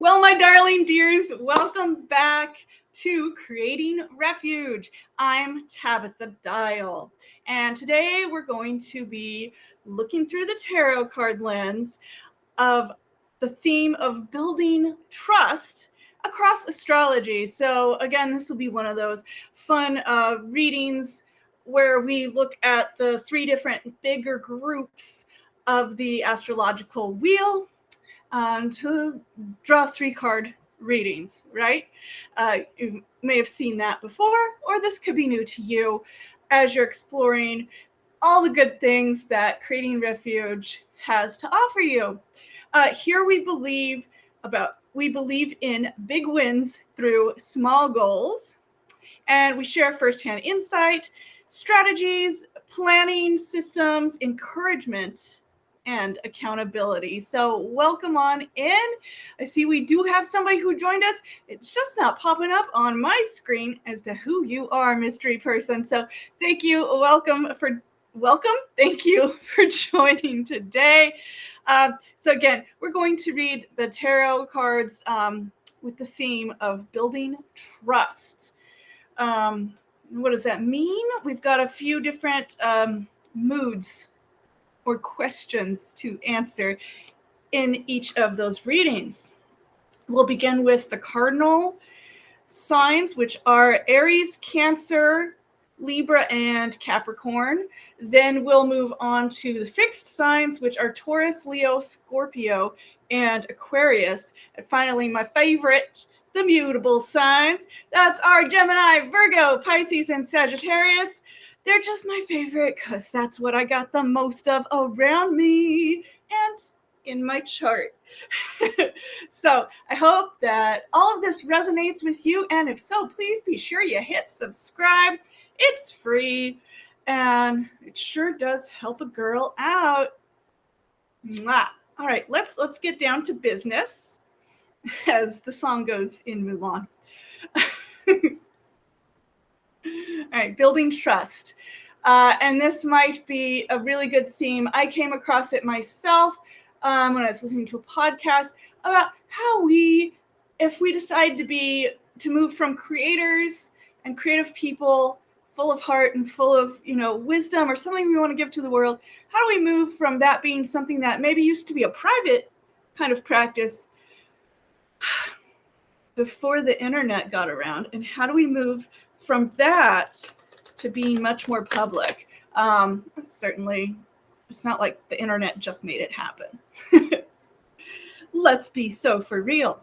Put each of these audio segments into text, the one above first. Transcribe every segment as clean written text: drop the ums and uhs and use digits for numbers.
Well, my darling dears, welcome back to Creating Refuge. I'm Tabitha Dial, and today we're going to be looking through the tarot card lens of the theme of building trust across astrology. So again, this will be one of those fun readings where we look at the three different bigger groups of the astrological wheel to draw 3-card readings, right? You may have seen that before, or this could be new to you as you're exploring all the good things that Creating Refuge has to offer you. Here we believe in big wins through small goals, and we share firsthand insight, strategies, planning systems, encouragement, and accountability. So welcome on in. I see we do have somebody who joined us. It's just not popping up on my screen as to who you are, mystery person. So thank you. Welcome. Thank you for joining today. So again, we're going to read the tarot cards with the theme of building trust. What does that mean? We've got a few different moods or questions to answer in each of those readings. We'll begin with the cardinal signs, which are Aries, Cancer, Libra, and Capricorn. Then we'll move on to the fixed signs, which are Taurus, Leo, Scorpio, and Aquarius. And finally, my favorite, the mutable signs. That's our Gemini, Virgo, Pisces, and Sagittarius. They're just my favorite because that's what I got the most of around me and in my chart. So I hope that all of this resonates with you. And if so, please be sure you hit subscribe. It's free and it sure does help a girl out. Mwah. All right, let's get down to business, as the song goes in Mulan. All right, building trust. And this might be a really good theme. I came across it myself when I was listening to a podcast about how if we decide to move from creators and creative people full of heart and full of, wisdom or something we want to give to the world, how do we move from that being something that maybe used to be a private kind of practice before the internet got around, and how do we move from that to being much more public? Certainly, it's not like the internet just made it happen. Let's be so for real.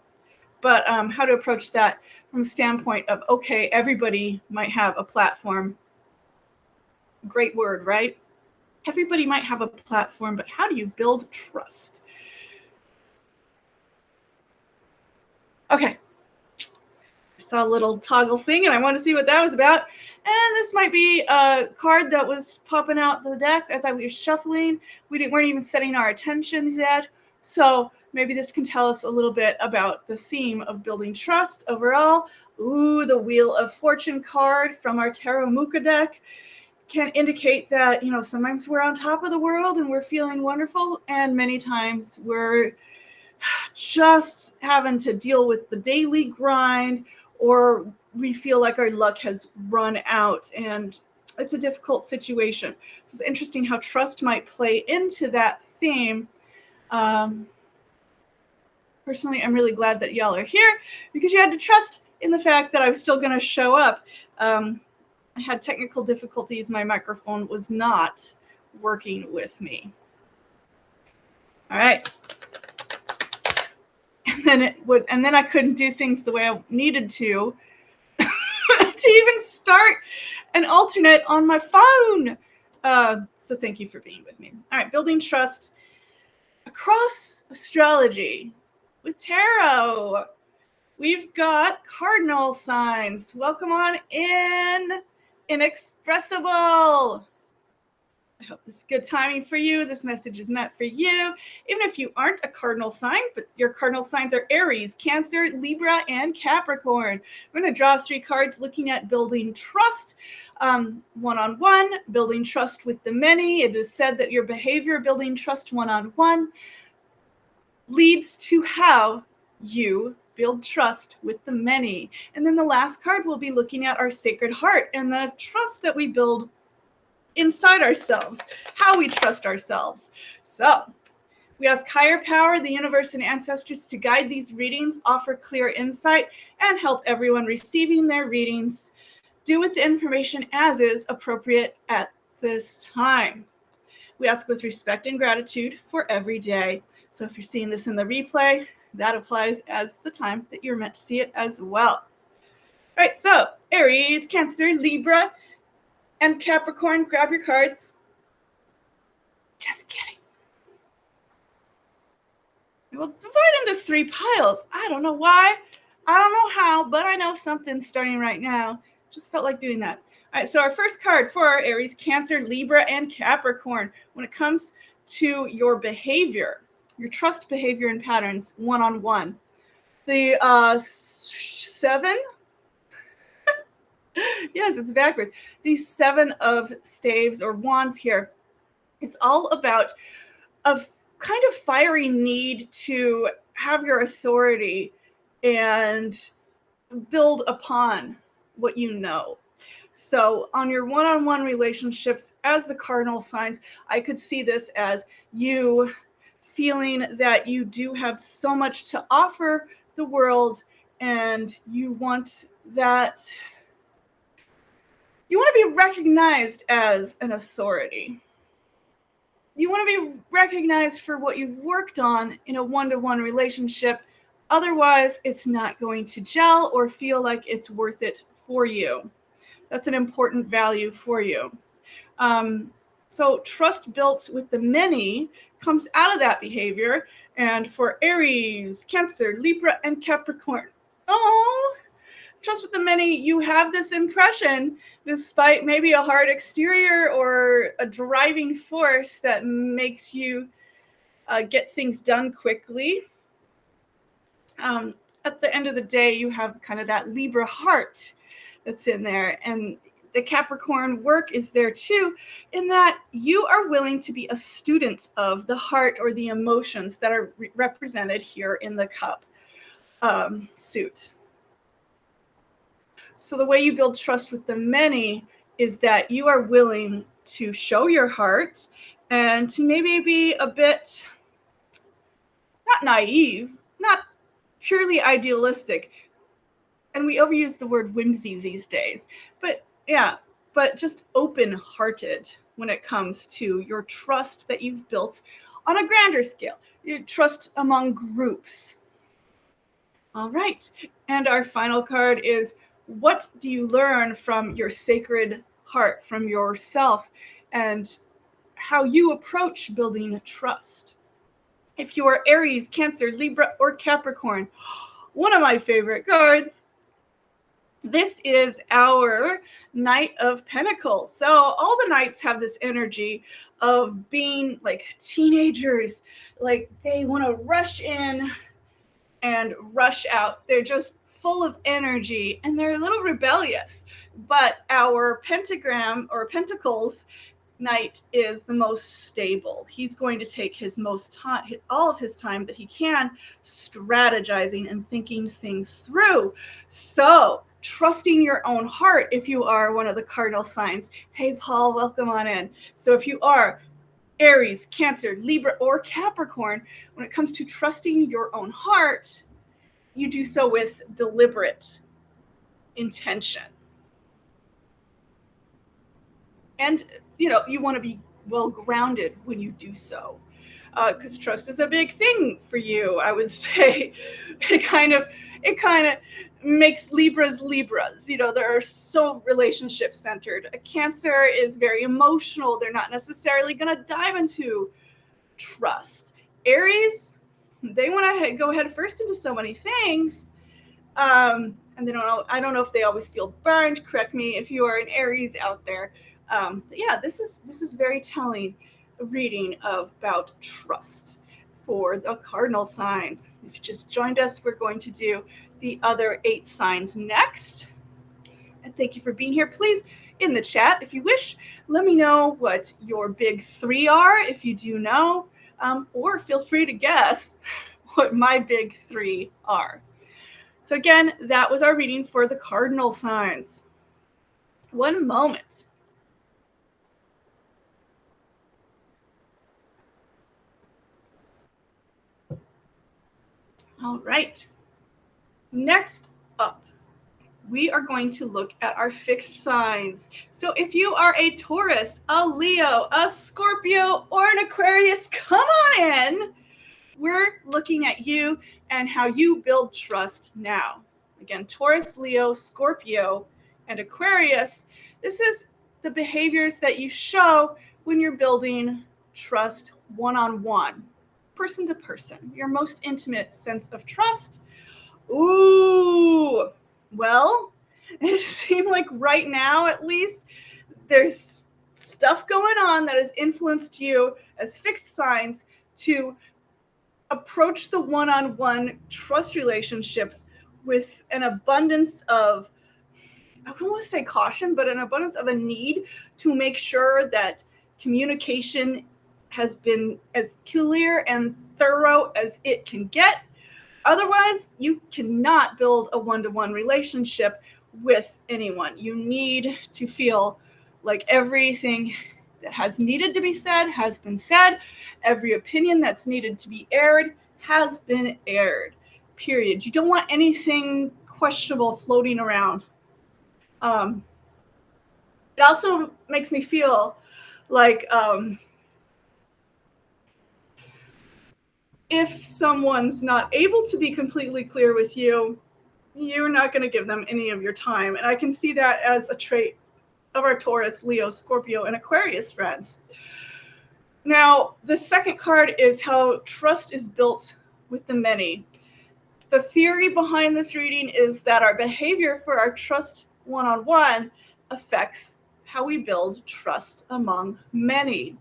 But how to approach that from a standpoint of, okay, everybody might have a platform. Great word, right? Everybody might have a platform, but how do you build trust? Okay. I saw a little toggle thing and I wanted to see what that was about. And this might be a card that was popping out the deck as I was shuffling. Weren't even setting our attentions yet. So maybe this can tell us a little bit about the theme of building trust overall. Ooh, the Wheel of Fortune card from our Tarot Muka deck can indicate that, sometimes we're on top of the world and we're feeling wonderful. And many times we're just having to deal with the daily grind, or we feel like our luck has run out and it's a difficult situation. So it's interesting how trust might play into that theme. Personally, I'm really glad that y'all are here because you had to trust in the fact that I was still going to show up. I had technical difficulties. My microphone was not working with me. All right. And then I couldn't do things the way I needed to even start an alternate on my phone. So thank you for being with me. All right, building trust across astrology with tarot. We've got cardinal signs. Welcome on in, Inexpressible. I hope this is good timing for you. This message is meant for you. Even if you aren't a cardinal sign, but your cardinal signs are Aries, Cancer, Libra, and Capricorn. We're going to draw 3 cards looking at building trust. One-on-one, building trust with the many. It is said that your behavior building trust one-on-one leads to how you build trust with the many. And then the last card, we'll be looking at our sacred heart and the trust that we build inside ourselves, how we trust ourselves. So we ask higher power, the universe, and ancestors to guide these readings, offer clear insight, and help everyone receiving their readings do with the information as is appropriate at this time. We ask with respect and gratitude for every day. So if you're seeing this in the replay, that applies as the time that you're meant to see it as well. All right, so Aries, Cancer, Libra, and Capricorn, grab your cards. Just kidding. We'll divide into 3 piles. I don't know why. I don't know how, but I know something's starting right now. Just felt like doing that. All right, so our first card for Aries, Cancer, Libra, and Capricorn. When it comes to your behavior, your trust behavior and patterns, one-on-one. The 7? Yes, it's backwards. The 7 of staves or wands here. It's all about a kind of fiery need to have your authority and build upon what you know. So on your one-on-one relationships, as the cardinal signs, I could see this as you feeling that you do have so much to offer the world, and you want that, you want to be recognized as an authority. You want to be recognized for what you've worked on in a one-to-one relationship. Otherwise, it's not going to gel or feel like it's worth it for you. That's an important value for you. So trust built with the many comes out of that behavior. And for Aries, Cancer, Libra, and Capricorn, trust with the many, you have this impression, despite maybe a hard exterior or a driving force that makes you get things done quickly. At the end of the day, you have kind of that Libra heart that's in there. And the Capricorn work is there too, in that you are willing to be a student of the heart or the emotions that are represented here in the cup suit. So the way you build trust with the many is that you are willing to show your heart and to maybe be a bit, not naive, not purely idealistic. And we overuse the word whimsy these days. But just open-hearted when it comes to your trust that you've built on a grander scale, your trust among groups. All right. And our final card is, what do you learn from your sacred heart, from yourself, and how you approach building trust? If you are Aries, Cancer, Libra, or Capricorn, one of my favorite cards, this is our Knight of Pentacles. So all the knights have this energy of being like teenagers, like they want to rush in and rush out. They're just full of energy and they're a little rebellious. But our pentagram or pentacles Knight is the most stable. He's going to take his most time, all of his time that he can, strategizing and thinking things through. So trusting your own heart if you are one of the cardinal signs. Hey, Paul, welcome on in. So if you are Aries, Cancer, Libra, or Capricorn, when it comes to trusting your own heart, you do so with deliberate intention. And, you want to be well-grounded when you do so. Because trust is a big thing for you, I would say. It kind of makes Libras. They're so relationship-centered. A Cancer is very emotional. They're not necessarily going to dive into trust. Aries, they want to go head first into so many things. And they don't know. I don't know if they always feel burned. Correct me if you are an Aries out there. This is very telling reading about trust for the cardinal signs. If you just joined us, we're going to do the other 8 signs next. And thank you for being here. Please, in the chat, if you wish, let me know what your big 3 are, if you do know, or feel free to guess what my big three are. So again, that was our reading for the cardinal signs. One moment. All right. Next up, we are going to look at our fixed signs. So if you are a Taurus, a Leo, a Scorpio, or an Aquarius, come on in. We're looking at you and how you build trust now. Again, Taurus, Leo, Scorpio, and Aquarius. This is the behaviors that you show when you're building trust one-on-one, person to person, your most intimate sense of trust. Ooh, well, it seems like right now, at least, there's stuff going on that has influenced you as fixed signs to approach the one-on-one trust relationships with an abundance of, I don't want to say caution, but an abundance of a need to make sure that communication has been as clear and thorough as it can get. Otherwise, you cannot build a one-to-one relationship with anyone. You need to feel like everything that has needed to be said has been said. Every opinion that's needed to be aired has been aired, period. You don't want anything questionable floating around. It also makes me feel like if someone's not able to be completely clear with you, you're not going to give them any of your time. And I can see that as a trait of our Taurus, Leo, Scorpio, and Aquarius friends. Now, the second card is how trust is built with the many. The theory behind this reading is that our behavior for our trust one-on-one affects how we build trust among many.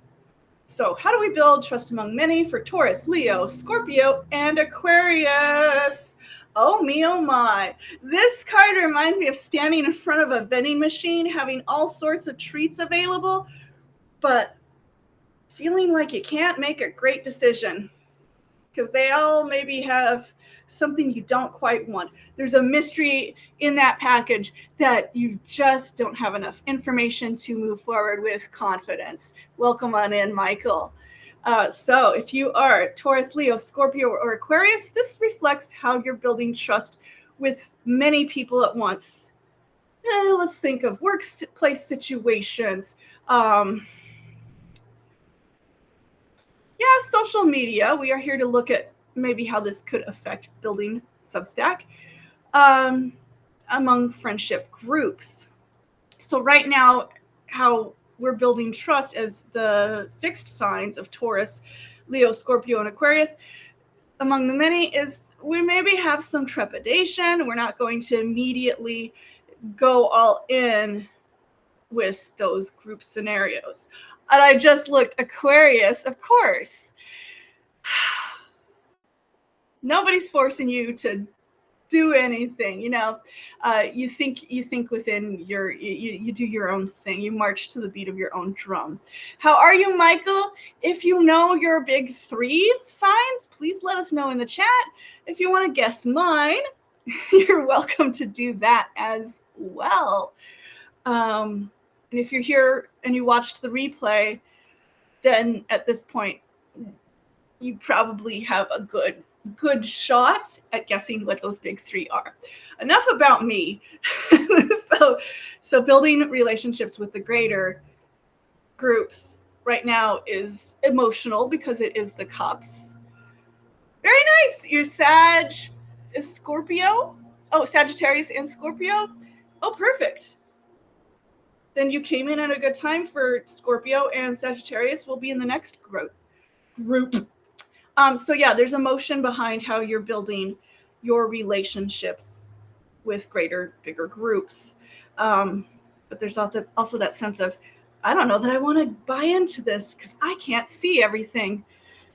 So how do we build trust among many for Taurus, Leo, Scorpio, and Aquarius? Oh me, oh my. This card reminds me of standing in front of a vending machine, having all sorts of treats available, but feeling like you can't make a great decision because they all maybe have something you don't quite want. There's a mystery in that package that you just don't have enough information to move forward with confidence. Welcome on in, Michael. So if you are Taurus, Leo, Scorpio, or Aquarius, this reflects how you're building trust with many people at once. Let's think of workplace situations. Social media. We are here to look at maybe how this could affect building Substack among friendship groups. So right now, how we're building trust as the fixed signs of Taurus, Leo, Scorpio, and Aquarius among the many is we maybe have some trepidation. We're not going to immediately go all in with those group scenarios. And I just looked, Aquarius, of course. Nobody's forcing you to do anything, you think within you do your own thing. You march to the beat of your own drum. How are you, Michael? If you know your big three signs, please let us know in the chat. If you want to guess mine, you're welcome to do that as well. And if you're here and you watched the replay, then at this point, you probably have a good shot at guessing what those big three are. Enough about me. So building relationships with the greater groups right now is emotional because it is the cups. Very nice. Your Sag is Scorpio. Oh, Sagittarius and Scorpio. Oh, perfect. Then you came in at a good time for Scorpio, and Sagittarius will be in the next group. So yeah, there's emotion behind how you're building your relationships with bigger groups. But there's also that sense of, I don't know that I want to buy into this because I can't see everything.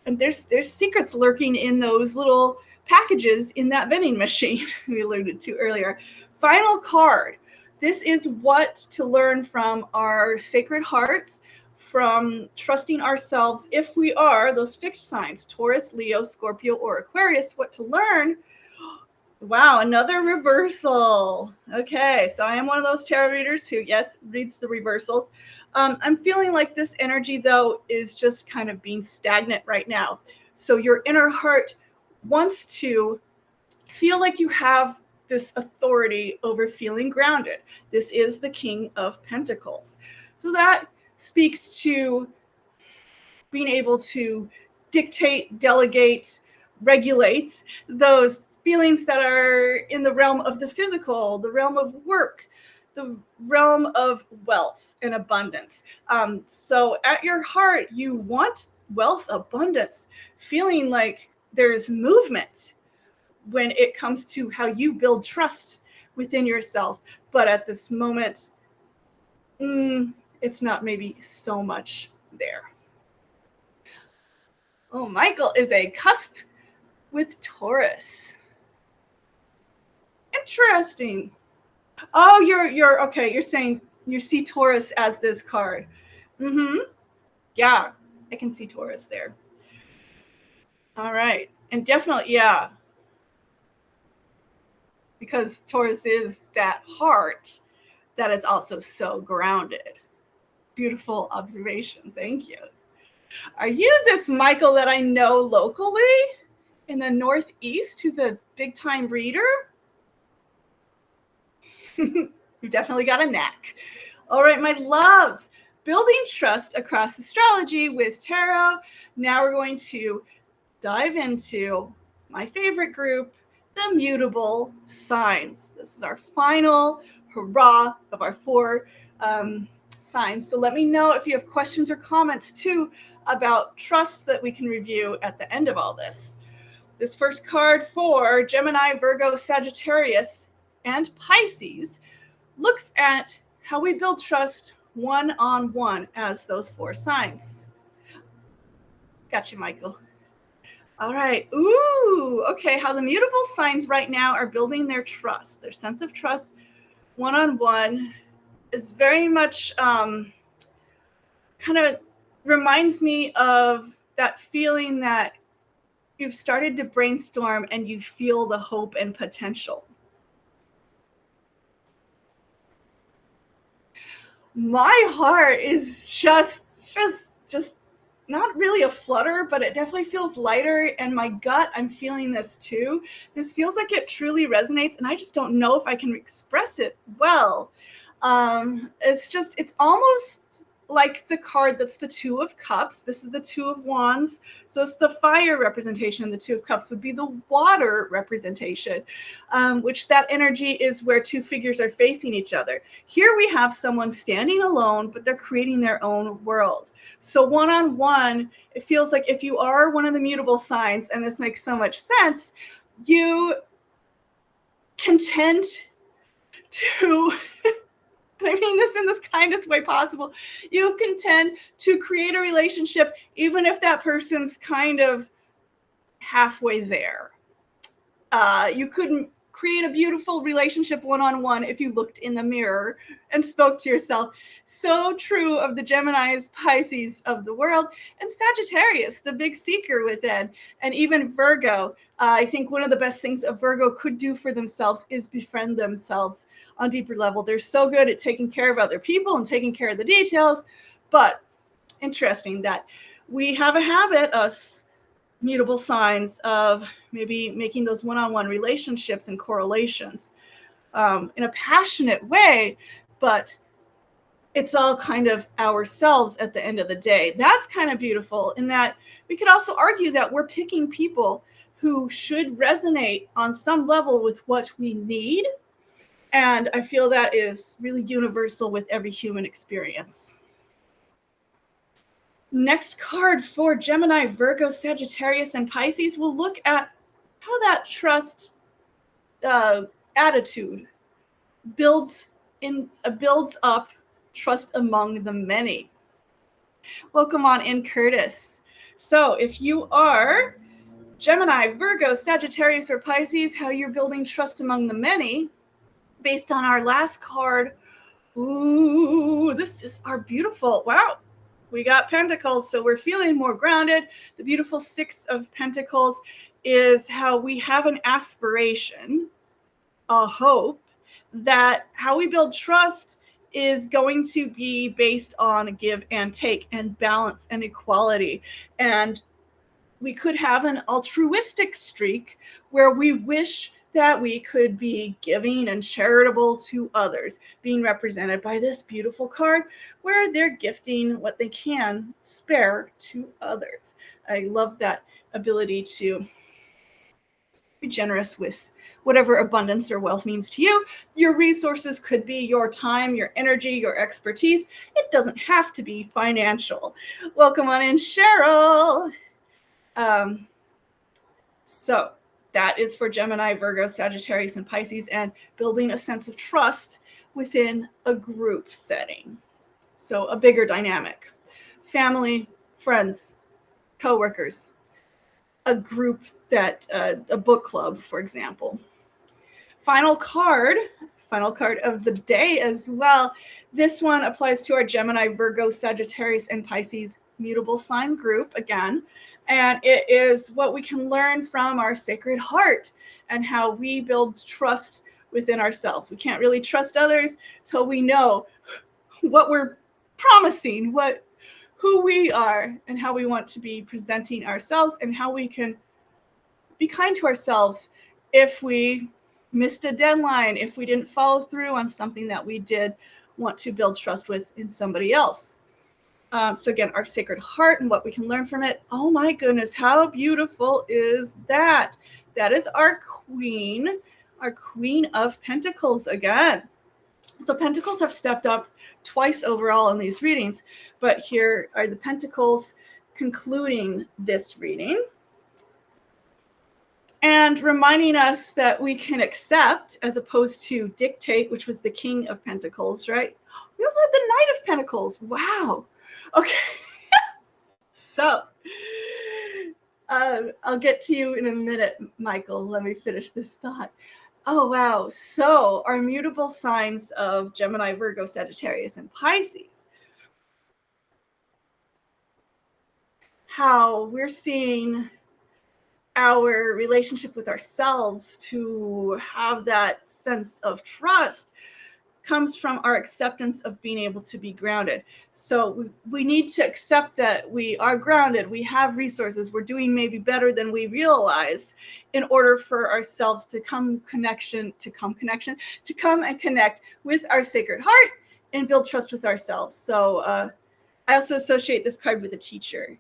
And there's secrets lurking in those little packages in that vending machine we alluded to earlier. Final card. This is what to learn from our Sacred Heart from trusting ourselves if we are those fixed signs, Taurus, Leo, Scorpio, or Aquarius, what to learn. Wow, another reversal. Okay, so I am one of those tarot readers who, yes, reads the reversals. I'm feeling like this energy, though, is just kind of being stagnant right now. So your inner heart wants to feel like you have this authority over feeling grounded. This is the King of Pentacles. So that speaks to being able to dictate, delegate, regulate those feelings that are in the realm of the physical, the realm of work, the realm of wealth and abundance. So at your heart, you want wealth, abundance, feeling like there's movement when it comes to how you build trust within yourself. But at this moment, it's not maybe so much there. Oh, Michael is a cusp with Taurus. Interesting. Oh, you're okay. You're saying you see Taurus as this card. Yeah, I can see Taurus there. All right. And definitely, yeah. Because Taurus is that heart that is also so grounded. Beautiful observation. Thank you. Are you this Michael that I know locally in the Northeast who's a big time reader? You definitely got a knack. All right, my loves, building trust across astrology with tarot. Now we're going to dive into my favorite group, the mutable signs. This is our final hurrah of our 4 signs. So let me know if you have questions or comments too about trust that we can review at the end of all this. This first card for Gemini, Virgo, Sagittarius, and Pisces looks at how we build trust one-on-one as those 4 signs. Got you, Michael. All right. Ooh, okay. How the mutable signs right now are building their trust, their sense of trust one-on-one is very much kind of reminds me of that feeling that you've started to brainstorm and you feel the hope and potential. My heart is just not really a flutter, but it definitely feels lighter. And my gut, I'm feeling this too. This feels like it truly resonates, and I just don't know if I can express it well. It's almost like the card that's the 2 of Cups. This is the 2 of Wands. So it's the fire representation. The 2 of Cups would be the water representation, which that energy is where 2 figures are facing each other. Here we have someone standing alone, but they're creating their own world. So one-on-one, it feels like if you are one of the mutable signs, and this makes so much sense, you can tend to... I mean this in this kindest way possible. You can tend to create a relationship even if that person's kind of halfway there. You couldn't create a beautiful relationship one-on-one if you looked in the mirror and spoke to yourself. So true of the Geminis, Pisces of the world, and Sagittarius, the big seeker within, and even Virgo. I think one of the best things a Virgo could do for themselves is befriend themselves on a deeper level. They're so good at taking care of other people and taking care of the details, but interesting that we have a habit, us mutable signs, of maybe making those one-on-one relationships and correlations in a passionate way, but it's all kind of ourselves at the end of the day. That's kind of beautiful in that we could also argue that we're picking people who should resonate on some level with what we need. And I feel that is really universal with every human experience. Next card for Gemini, Virgo, Sagittarius, and Pisces will look at how that trust attitude builds up trust among the many. Welcome on in, Curtis. So if you are Gemini, Virgo, Sagittarius, or Pisces, how you're building trust among the many, based on our last card. Ooh, this is our beautiful, wow. we got Pentacles, so we're feeling more grounded. The beautiful Six of Pentacles is how we have an aspiration, a hope, that how we build trust is going to be based on give and take and balance and equality. And we could have an altruistic streak where we wish that we could be giving and charitable to others, being represented by this beautiful card where they're gifting what they can spare to others. I love that ability to be generous with whatever abundance or wealth means to you. Your resources could be your time, your energy, your expertise. It doesn't have to be financial. Welcome on in, Cheryl. So that is for Gemini, Virgo, Sagittarius, and Pisces, and building a sense of trust within a group setting. So a bigger dynamic. Family, friends, coworkers, a group that, a book club, for example. Final card of the day as well. This one applies to our Gemini, Virgo, Sagittarius, and Pisces mutable sign group again. And it is what we can learn from our sacred heart and how we build trust within ourselves. We can't really trust others till we know what we're promising, who we are, and how we want to be presenting ourselves, and how we can be kind to ourselves if we missed a deadline, if we didn't follow through on something that we did want to build trust with in somebody else. So again, our sacred heart and what we can learn from it. Oh my goodness, how beautiful is that? That is our Queen of Pentacles again. So Pentacles have stepped up twice overall in these readings, but here are the Pentacles concluding this reading and reminding us that we can accept as opposed to dictate, which was the King of Pentacles, right? We also had the Knight of Pentacles. Wow. Okay. So I'll get to you in a minute, Michael. Let me finish this thought. Oh, wow. So our mutable signs of Gemini, Virgo, Sagittarius, and Pisces. How we're seeing our relationship with ourselves to have that sense of trust comes from our acceptance of being able to be grounded. So we need to accept that we are grounded, we have resources, we're doing maybe better than we realize in order for ourselves to come and connect with our sacred heart and build trust with ourselves. So I also associate this card with a teacher.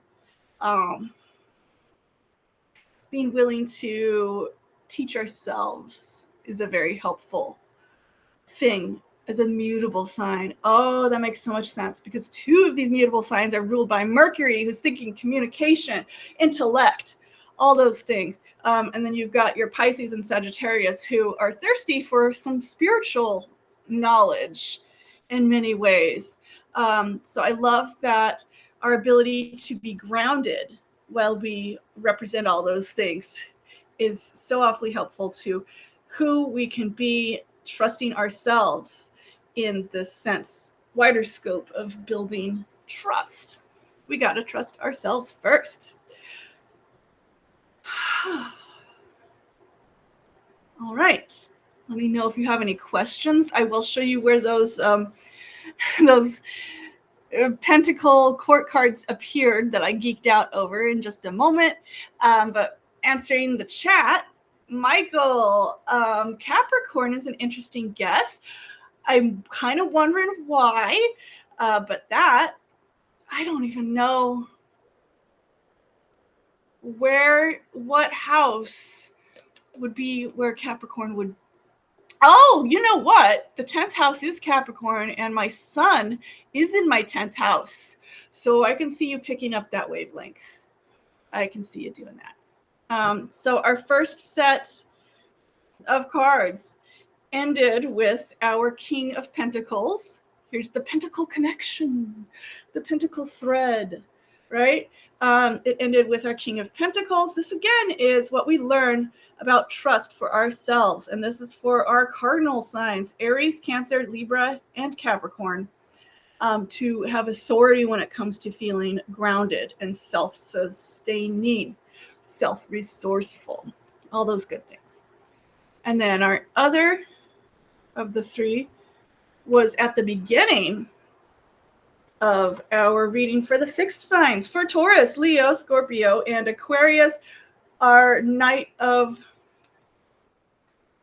Being willing to teach ourselves is a very helpful thing as a mutable sign. Oh, that makes so much sense, because two of these mutable signs are ruled by Mercury, who's thinking communication, intellect, all those things. And then you've got your Pisces and Sagittarius, who are thirsty for some spiritual knowledge in many ways. So I love that our ability to be grounded while we represent all those things is so awfully helpful to who we can be, trusting ourselves in this sense, wider scope of building trust. We got to trust ourselves first. All right. Let me know if you have any questions. I will show you where those Pentacle court cards appeared that I geeked out over in just a moment. But answering the chat, Michael, Capricorn is an interesting guess. I'm kind of wondering why, but that, I don't even know what house would be where Capricorn would. Oh, you know what? The 10th house is Capricorn, and my sun is in my 10th house. So I can see you picking up that wavelength. I can see you doing that. So our first set of cards ended with our King of Pentacles. Here's the Pentacle connection, the Pentacle thread, right? It ended with our King of Pentacles. This again is what we learn about trust for ourselves. And this is for our cardinal signs, Aries, Cancer, Libra, and Capricorn. to have authority when it comes to feeling grounded and self-sustaining, self-resourceful, all those good things. And then our other of the three was at the beginning of our reading for the fixed signs. For Taurus, Leo, Scorpio, and Aquarius, our Knight of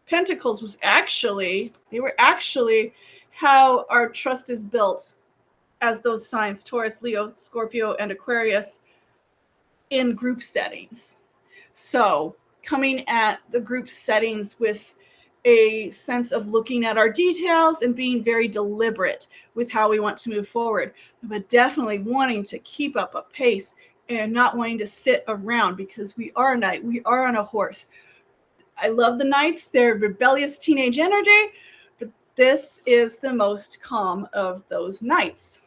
Pentacles was actually how our trust is built as those signs, Taurus, Leo, Scorpio, and Aquarius, in group settings. So coming at the group settings with a sense of looking at our details and being very deliberate with how we want to move forward, but definitely wanting to keep up a pace and not wanting to sit around, because we are a knight, we are on a horse. I love the knights, they're rebellious teenage energy, but this is the most calm of those knights.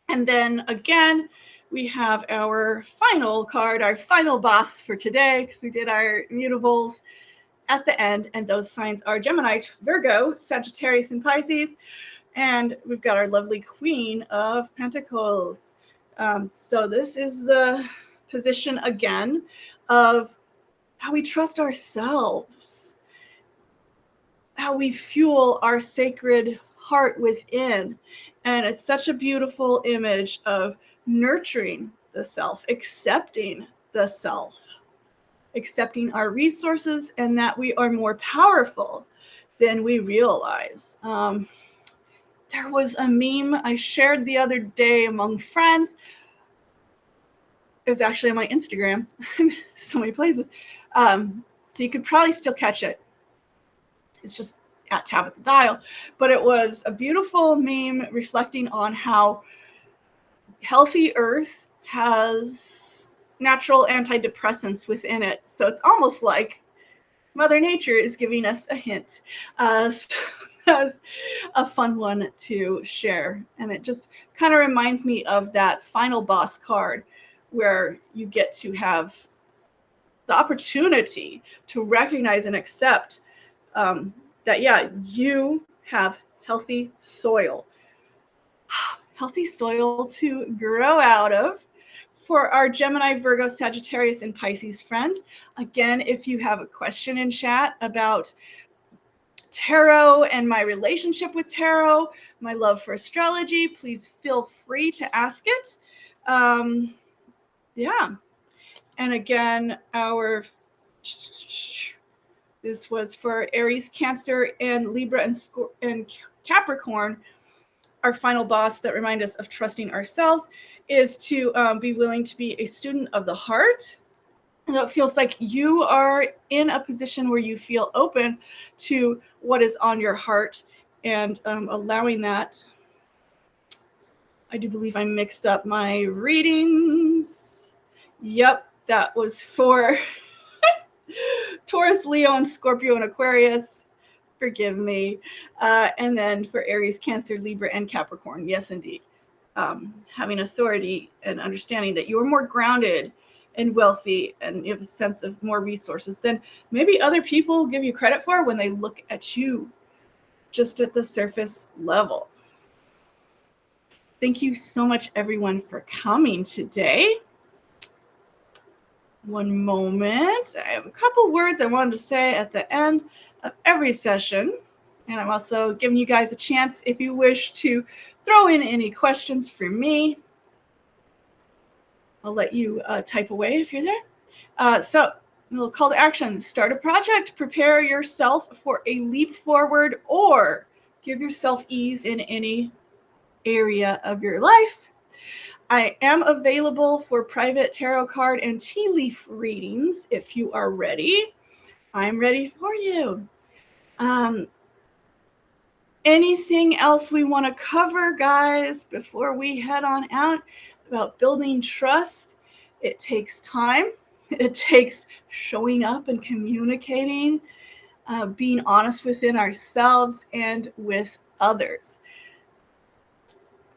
And then again, we have our final card, our final boss for today, because we did our mutables at the end, and those signs are Gemini, Virgo, Sagittarius, and Pisces. And we've got our lovely Queen of Pentacles. So this is the position again of how we trust ourselves, how we fuel our sacred heart within. And it's such a beautiful image of nurturing the self, accepting the self, accepting our resources, and that we are more powerful than we realize. There was a meme I shared the other day among friends. It was actually on my Instagram, so many places. So you could probably still catch it. It's just at Tabitha Dial. But it was a beautiful meme reflecting on how healthy Earth has natural antidepressants within it. So it's almost like Mother Nature is giving us a hint. So that's a fun one to share. And it just kind of reminds me of that final boss card, where you get to have the opportunity to recognize and accept that, yeah, you have healthy soil to grow out of. For our Gemini, Virgo, Sagittarius, and Pisces friends, again, if you have a question in chat about tarot and my relationship with tarot, my love for astrology, please feel free to ask it. Yeah. And again, this was for Aries, Cancer, and Libra, and Capricorn. Our final boss that remind us of trusting ourselves is to be willing to be a student of the heart. So it feels like you are in a position where you feel open to what is on your heart, and allowing that. I do believe I mixed up my readings. Yep, that was for Taurus, Leo, and Scorpio, and Aquarius. Forgive me. And then for Aries, Cancer, Libra, and Capricorn. Yes, indeed. Having authority and understanding that you are more grounded and wealthy, and you have a sense of more resources than maybe other people give you credit for when they look at you just at the surface level. Thank you so much, everyone, for coming today. One moment. I have a couple words I wanted to say at the end of every session. And I'm also giving you guys a chance, if you wish, to throw in any questions for me. I'll let you type away if you're there. So a little call to action. Start a project. Prepare yourself for a leap forward, or give yourself ease in any area of your life. I am available for private tarot card and tea leaf readings if you are ready. I'm ready for you. Anything else we want to cover, guys, before we head on out about building trust? It takes time. It takes showing up and communicating, being honest within ourselves and with others,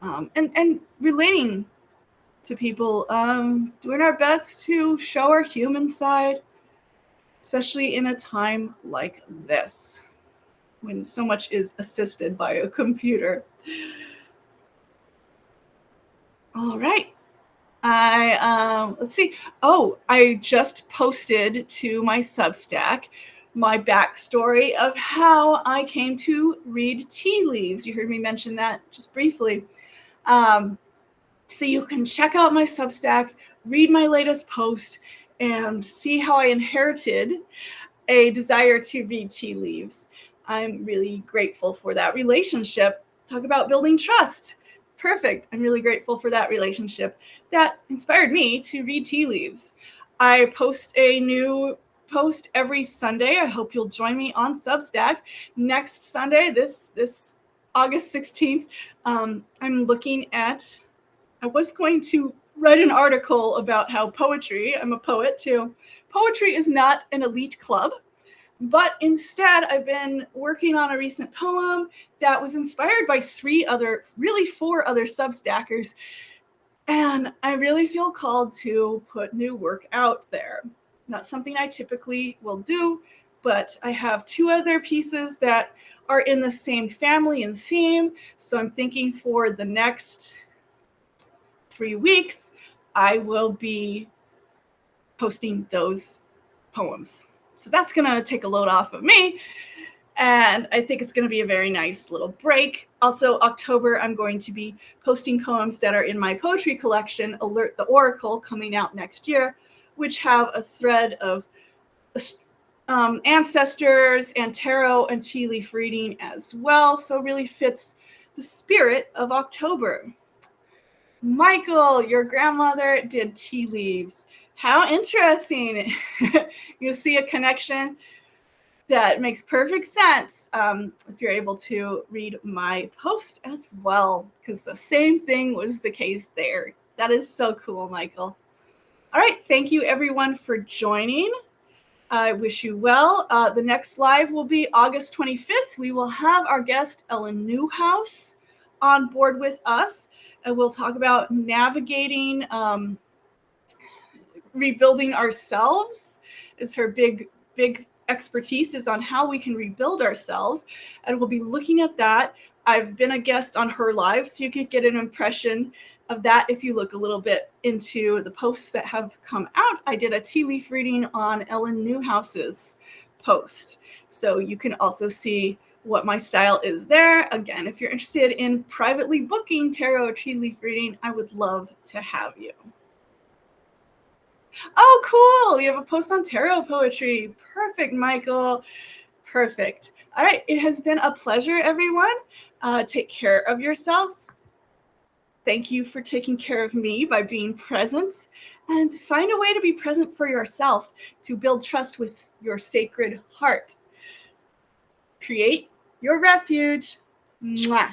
and relating to people, doing our best to show our human side, especially in a time like this, when so much is assisted by a computer. All right. Let's see. Oh, I just posted to my Substack my backstory of how I came to read tea leaves. You heard me mention that just briefly. So you can check out my Substack, read my latest post, and see how I inherited a desire to read tea leaves. I'm really grateful for that relationship. Talk about building trust. Perfect. I'm really grateful for that relationship that inspired me to read tea leaves. I post a new post every Sunday. I hope you'll join me on Substack next Sunday, this August 16th. I'm looking at, I was going to write an article about how poetry, I'm a poet too, poetry is not an elite club. But instead, I've been working on a recent poem that was inspired by four other Substackers. And I really feel called to put new work out there. Not something I typically will do, but I have two other pieces that are in the same family and theme. So I'm thinking for the next 3 weeks, I will be posting those poems. So that's going to take a load off of me. And I think it's going to be a very nice little break. Also, October, I'm going to be posting poems that are in my poetry collection, Alert the Oracle, coming out next year, which have a thread of ancestors and tarot and tea leaf reading as well. So it really fits the spirit of October. Michael, your grandmother did tea leaves. How interesting. You see a connection that makes perfect sense if you're able to read my post as well, because the same thing was the case there. That is so cool, Michael. All right. Thank you, everyone, for joining. I wish you well. The next live will be August 25th. We will have our guest, Ellen Newhouse, on board with us. And we'll talk about navigating, rebuilding ourselves. It's her big expertise is on how we can rebuild ourselves. And we'll be looking at that. I've been a guest on her live, so you can get an impression of that if you look a little bit into the posts that have come out. I did a tea leaf reading on Ellen Newhouse's post. So you can also see what my style is there. Again, if you're interested in privately booking tarot tea leaf reading, I would love to have you. Oh, cool. You have a post on tarot poetry. Perfect, Michael. Perfect. All right. It has been a pleasure, everyone. Take care of yourselves. Thank you for taking care of me by being present, and find a way to be present for yourself to build trust with your sacred heart. Create your refuge. Mwah.